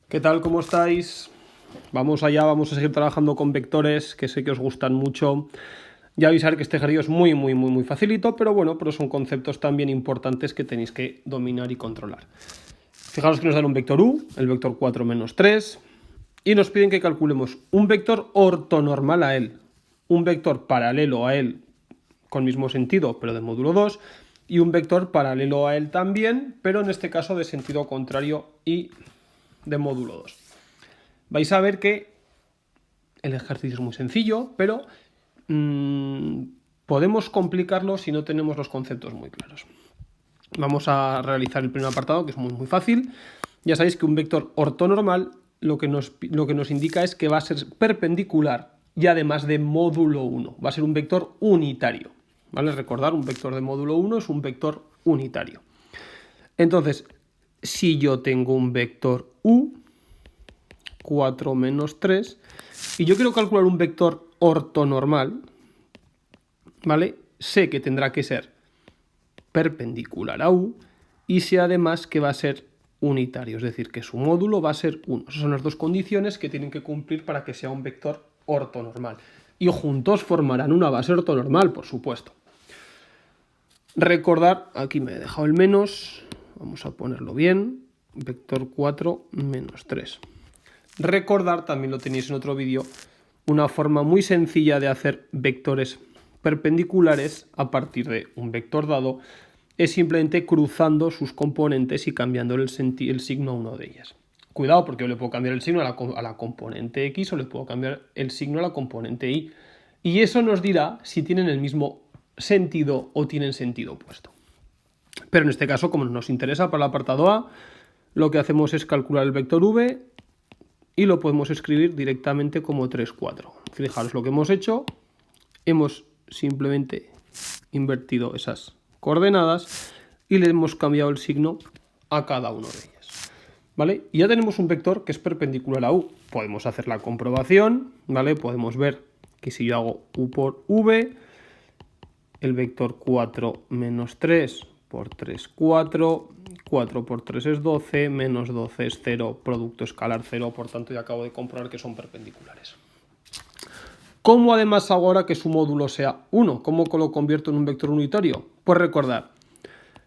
¿Qué tal? ¿Cómo estáis? Vamos allá, vamos a seguir trabajando con vectores, que sé que os gustan mucho. Ya avisar que este ejercicio es muy facilito, pero bueno, pero son conceptos también importantes que tenéis que dominar y controlar. Fijaros que nos dan un vector u, el vector 4 menos 3, y nos piden que calculemos un vector ortonormal a él, un vector paralelo a él con mismo sentido, pero de módulo 2, y un vector paralelo a él también, pero en este caso de sentido contrario y de módulo 2. Vais a ver que el ejercicio es muy sencillo, pero podemos complicarlo si no tenemos los conceptos muy claros. Vamos a realizar el primer apartado, que es muy fácil. Ya sabéis que un vector ortonormal lo que nos indica es que va a ser perpendicular y además de módulo 1. Va a ser un vector unitario. ¿Vale? Recordar, un vector de módulo 1 es un vector unitario. Entonces, si yo tengo un vector u, 4 menos 3, y yo quiero calcular un vector ortonormal, ¿vale? Sé que tendrá que ser perpendicular a u y sé además que va a ser unitario, es decir, que su módulo va a ser 1. Esas son las dos condiciones que tienen que cumplir para que sea un vector ortonormal. Y juntos formarán una base ortonormal, por supuesto. Recordar, aquí me he dejado el menos, vamos a ponerlo bien, vector 4 menos 3. Recordar, también lo tenéis en otro vídeo, una forma muy sencilla de hacer vectores perpendiculares a partir de un vector dado es simplemente cruzando sus componentes y cambiando el signo a una de ellas. Cuidado, porque yo le puedo cambiar el signo a la componente X o le puedo cambiar el signo a la componente Y. Y eso nos dirá si tienen el mismo sentido o tienen sentido opuesto. Pero en este caso, como nos interesa para el apartado A, lo que hacemos es calcular el vector v y lo podemos escribir directamente como 3, 4. Fijaros lo que hemos hecho. Hemos simplemente invertido esas coordenadas y le hemos cambiado el signo a cada una de ellas. ¿Vale? Y ya tenemos un vector que es perpendicular a u. Podemos hacer la comprobación, ¿vale? Podemos ver que si yo hago u por v, el vector 4 menos 3 por 3, 4, 4 por 3 es 12, menos 12 es 0, producto escalar 0, por tanto ya acabo de comprobar que son perpendiculares. ¿Cómo además hago ahora que su módulo sea 1? ¿Cómo lo convierto en un vector unitario? Pues recordad,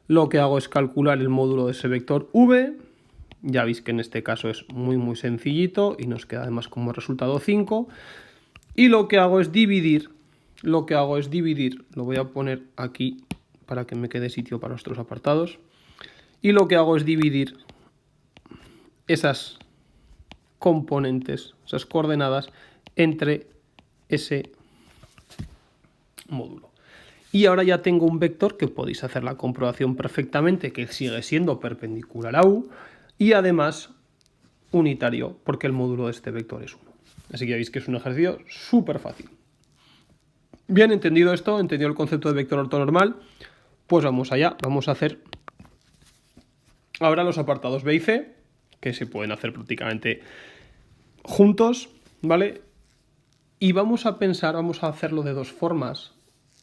lo que hago es calcular el módulo de ese vector v, ya veis que en este caso es muy sencillito y nos queda además como resultado 5, y lo que hago es dividir, lo voy a poner aquí para que me quede sitio para nuestros apartados, y lo que hago es dividir esas componentes, esas coordenadas, entre ese módulo. Y ahora ya tengo un vector que podéis hacer la comprobación perfectamente, que sigue siendo perpendicular a u, y además unitario, porque el módulo de este vector es 1. Así que ya veis que es un ejercicio súper fácil. Bien entendido esto, entendido el concepto de vector ortonormal, pues vamos allá, vamos a hacer ahora los apartados B y C, que se pueden hacer prácticamente juntos, ¿vale? Y vamos a pensar, vamos a hacerlo de dos formas,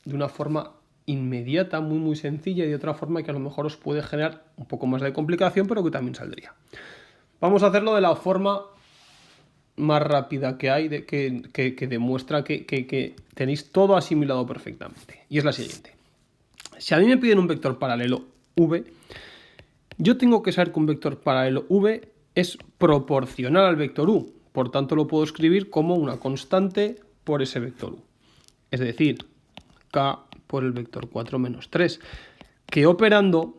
de una forma inmediata, muy sencilla, y de otra forma que a lo mejor os puede generar un poco más de complicación, pero que también saldría. Vamos a hacerlo de la forma más rápida que hay, que demuestra que tenéis todo asimilado perfectamente. Y es la siguiente. Si a mí me piden un vector paralelo v, yo tengo que saber que un vector paralelo v es proporcional al vector u. Por tanto, lo puedo escribir como una constante por ese vector u. Es decir, k por el vector 4 menos 3, que operando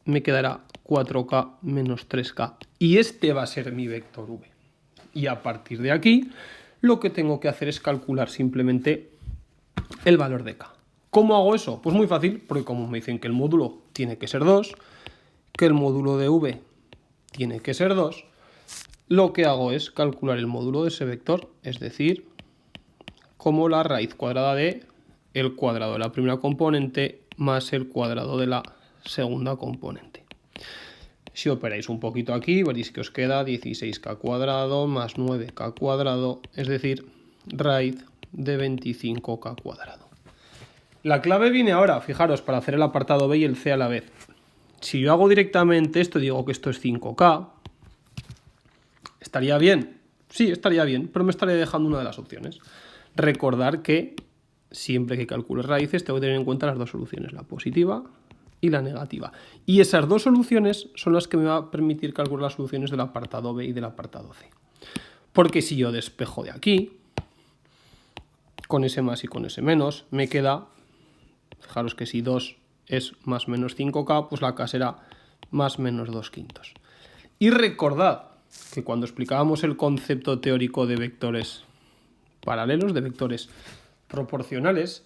me quedará 4k menos 3k. Y este va a ser mi vector v. Y a partir de aquí, lo que tengo que hacer es calcular simplemente el valor de k. ¿Cómo hago eso? Pues muy fácil, porque como me dicen que el módulo tiene que ser 2, que el módulo de v tiene que ser 2, lo que hago es calcular el módulo de ese vector, es decir, como la raíz cuadrada de el cuadrado de la primera componente más el cuadrado de la segunda componente. Si operáis un poquito aquí, veréis que os queda 16k cuadrado más 9k cuadrado, es decir, raíz de 25k cuadrado. La clave viene ahora, fijaros, para hacer el apartado B y el C a la vez. Si yo hago directamente esto, digo que esto es 5k, ¿Estaría bien? Sí, estaría bien, pero me estaría dejando una de las opciones. Recordar que siempre que calcules raíces tengo que tener en cuenta las dos soluciones, la positiva y la negativa. Y esas dos soluciones son las que me va a permitir calcular las soluciones del apartado B y del apartado C. Porque si yo despejo de aquí, con ese más y con ese menos, me queda, fijaros que si 2 es más menos 5K, pues la K será más menos 2/5. Y recordad que cuando explicábamos el concepto teórico de vectores paralelos, de vectores proporcionales,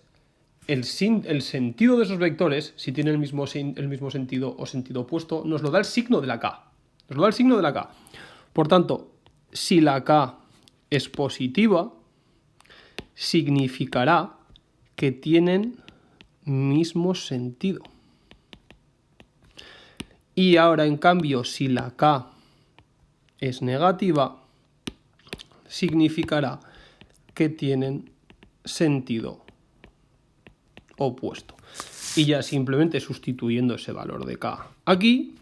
el sentido de esos vectores, si tiene el mismo sentido o sentido opuesto, nos lo da el signo de la K. Nos lo da el signo de la K. Por tanto, si la K es positiva, significará que tienen mismo sentido. Y ahora, en cambio, si la K es negativa, significará que tienen sentido opuesto. Y ya simplemente sustituyendo ese valor de K aquí,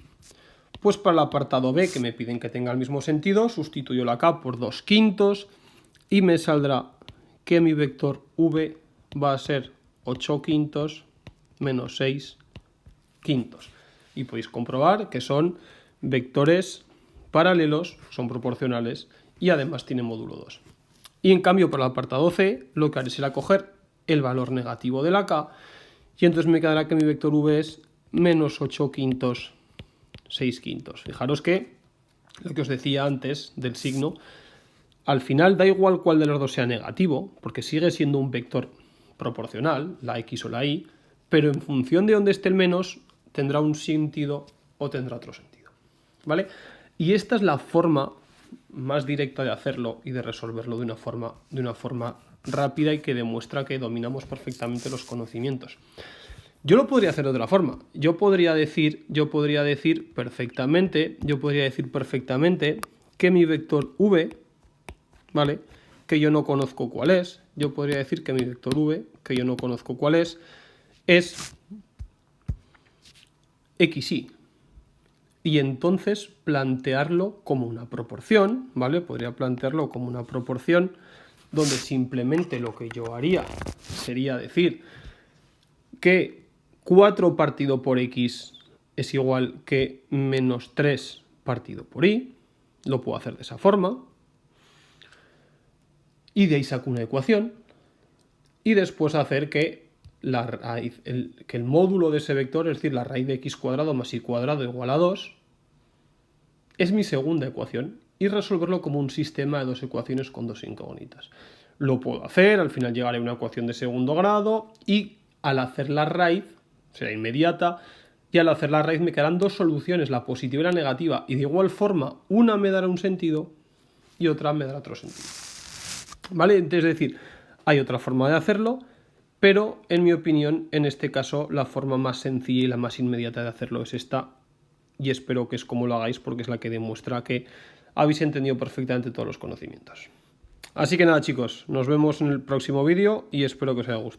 pues para el apartado B, que me piden que tenga el mismo sentido, sustituyo la K por 2/5 y me saldrá que mi vector V va a ser 8/5 menos 6/5. Y podéis comprobar que son vectores paralelos, son proporcionales y además tienen módulo 2. Y en cambio para el apartado C lo que haré será coger el valor negativo de la K y entonces me quedará que mi vector V es menos 8/5, 6/5. Fijaros que lo que os decía antes del signo, al final da igual cuál de los dos sea negativo, porque sigue siendo un vector proporcional, la X o la Y, pero en función de dónde esté el menos, tendrá un sentido o tendrá otro sentido. ¿Vale? Y esta es la forma más directa de hacerlo y de resolverlo de una forma rápida y que demuestra que dominamos perfectamente los conocimientos. Yo lo podría hacer de otra forma. Yo podría decir perfectamente que mi vector V, ¿vale?, que yo no conozco cuál es. Yo podría decir que mi vector V, que yo no conozco cuál es XY. Y entonces plantearlo como una proporción, ¿vale? Podría plantearlo como una proporción donde simplemente lo que yo haría sería decir que 4 partido por X es igual que menos 3 partido por Y. Lo puedo hacer de esa forma. Y de ahí saco una ecuación. Y después hacer que la raíz, que el módulo de ese vector, es decir, la raíz de x cuadrado más y cuadrado igual a 2, es mi segunda ecuación, y resolverlo como un sistema de dos ecuaciones con dos incógnitas. Lo puedo hacer, al final llegaré a una ecuación de segundo grado, y al hacer la raíz, será inmediata, y al hacer la raíz me quedarán dos soluciones, la positiva y la negativa, y de igual forma, una me dará un sentido y otra me dará otro sentido. ¿Vale? Es decir, hay otra forma de hacerlo, pero en mi opinión, en este caso, la forma más sencilla y la más inmediata de hacerlo es esta, y espero que es como lo hagáis porque es la que demuestra que habéis entendido perfectamente todos los conocimientos. Así que nada, chicos, nos vemos en el próximo vídeo y espero que os haya gustado.